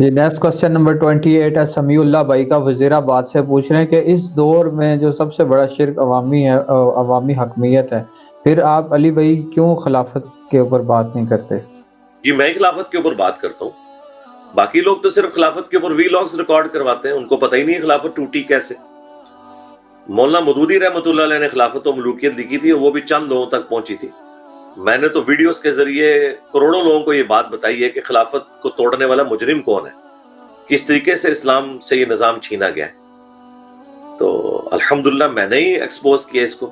جی next question number 28 ہے سمیع اللہ بھائی کا، وزیر آباد سے پوچھ رہے ہیں کہ اس دور میں جو سب سے بڑا شرک عوامی حکمیت ہے، پھر آپ علی بھائی کیوں خلافت کے اوپر بات نہیں کرتے؟ جی میں خلافت کے اوپر بات کرتا ہوں، باقی لوگ تو صرف خلافت کے اوپر وی لاگز ریکارڈ کرواتے ہیں، ان کو پتہ ہی نہیں ہے خلافت ٹوٹی کیسے۔ مولانا مودودی رحمۃ اللہ علیہ نے خلافت و ملوکیت لکھی تھی اور وہ بھی چند لوگوں تک پہنچی تھی۔ میں نے تو ویڈیوز کے ذریعے کروڑوں لوگوں کو یہ بات بتائی ہے کہ خلافت کو توڑنے والا مجرم کون ہے، کس طریقے سے اسلام سے یہ نظام چھینا گیا ہے۔ تو الحمدللہ میں نے ہی ایکسپوز کیا اس کو۔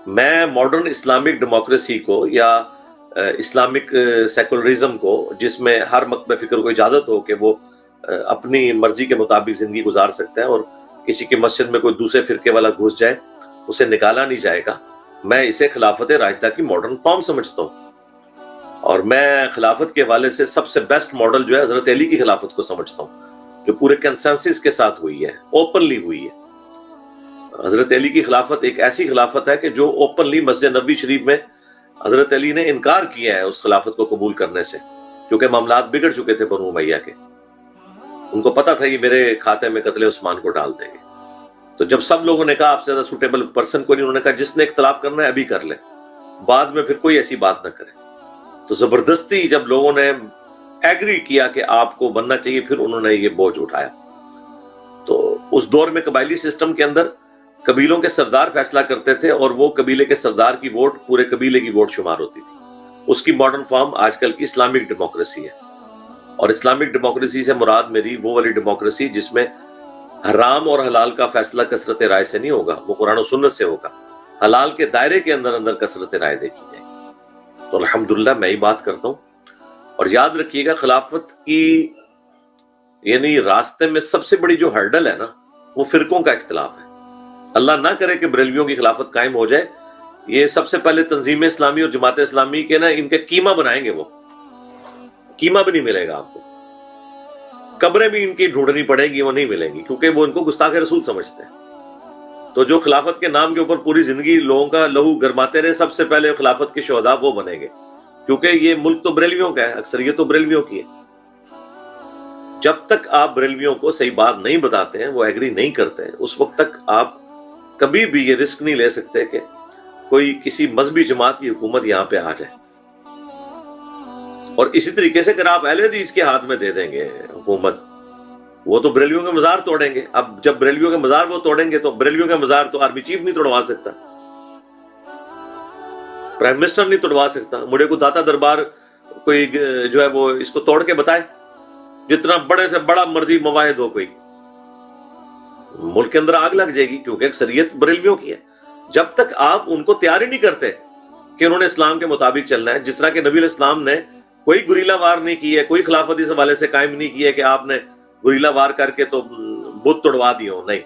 میں ماڈرن اسلامک ڈیموکریسی کو یا اسلامک سیکولرزم کو، جس میں ہر مکتب فکر کو اجازت ہو کہ وہ اپنی مرضی کے مطابق زندگی گزار سکتا ہے اور کسی کی مسجد میں کوئی دوسرے فرقے والا گھس جائے اسے نکالا نہیں جائے گا، میں اسے خلافت راشدہ کی ماڈرن فارم سمجھتا ہوں۔ اور میں خلافت کے حوالے سے سب سے بیسٹ ماڈل جو ہے حضرت علی کی خلافت کو سمجھتا ہوں، جو پورے کنسنسس کے ساتھ ہوئی ہے، اوپنلی ہوئی ہے۔ حضرت علی کی خلافت ایک ایسی خلافت ہے کہ جو اوپنلی مسجد نبوی شریف میں حضرت علی نے انکار کیا ہے اس خلافت کو قبول کرنے سے، کیونکہ معاملات بگڑ چکے تھے بنو امیہ کے، ان کو پتا تھا یہ میرے کھاتے میں قتل عثمان کو ڈال دیں گے۔ تو جب سب لوگوں نے کہا آپ سے زیادہ سوٹیبل پرسن کو نہیں، انہوں نے کہا جس نے اختلاف کرنا ہے ابھی کر لے، بعد میں پھر کوئی ایسی بات نہ کرے۔ تو زبردستی جب لوگوں نے ایگری کیا کہ آپ کو بننا چاہیے، پھر انہوں نے یہ بوجھ اٹھایا۔ تو اس دور میں قبائلی سسٹم کے اندر قبیلوں کے سردار فیصلہ کرتے تھے اور وہ قبیلے کے سردار کی ووٹ پورے قبیلے کی ووٹ شمار ہوتی تھی۔ اس کی ماڈرن فارم آج کل کی اسلامک ڈیموکریسی ہے، اور اسلامک ڈیموکریسی سے مراد میری وہ والی ڈیموکریسی جس میں حرام اور حلال کا فیصلہ کثرت رائے سے نہیں ہوگا، وہ قرآن و سنت سے ہوگا، حلال کے دائرے کے اندر کثرت رائے دیکھی جائے گی۔ تو الحمدللہ میں ہی بات کرتا ہوں۔ اور یاد رکھیے گا خلافت کی یعنی راستے میں سب سے بڑی جو ہرڈل ہے نا، وہ فرقوں کا اختلاف ہے۔ اللہ نہ کرے کہ بریلویوں کی خلافت قائم ہو جائے، یہ سب سے پہلے تنظیم اسلامی اور جماعت اسلامی کے نا ان کے قیمہ بنائیں گے، وہ قیمہ بھی نہیں ملے گا آپ کو، قبریں بھی ان کی ڈھونڈنی پڑے گی، وہ نہیں ملیں گی، کیونکہ وہ ان کو گستاخ رسول سمجھتے ہیں۔ تو جو خلافت کے نام کے اوپر پوری زندگی لوگوں کا لہو گرماتے رہے، سب سے پہلے خلافت کے شہداء وہ بنیں گے، کیونکہ یہ ملک تو بریلویوں کا ہے، اکثریت تو بریلویوں کی ہے۔ جب تک آپ بریلویوں کو صحیح بات نہیں بتاتے ہیں، وہ ایگری نہیں کرتے ہیں، اس وقت تک آپ کبھی بھی یہ رسک نہیں لے سکتے کہ کوئی کسی مذہبی جماعت کی حکومت یہاں پہ آ جائے۔ اور اسی طریقے سے اگر آپ اہل حدیث کے ہاتھ میں دے دیں گے حکومت، وہ تو بریلویوں کے مزار توڑیں گے۔ اب جب بریلویوں کے مزار وہ توڑیں گے تو بریلویوں کے مزار تو آرمی چیف نہیں توڑوا سکتا، پرائم منسٹر نہیں توڑوا سکتا، مجھے کو داتا دربار کوئی جو ہے وہ اس کو توڑ کے بتائے، جتنا بڑے سے بڑا مرضی مواحد ہو کوئی، ملک کے اندر آگ لگ جائے گی، کیونکہ اکثریت بریلویوں کی ہے۔ جب تک آپ ان کو تیار ہی نہیں کرتے کہ انہوں نے اسلام کے مطابق چلنا ہے، جس طرح کہ نبی علیہ السلام نے کوئی گریلا وار نہیں کی ہے، کوئی خلافت اس حوالے سے قائم نہیں کی ہے کہ آپ نے گریلا وار کر کے تو بت توڑوا دیے ہو، نہیں۔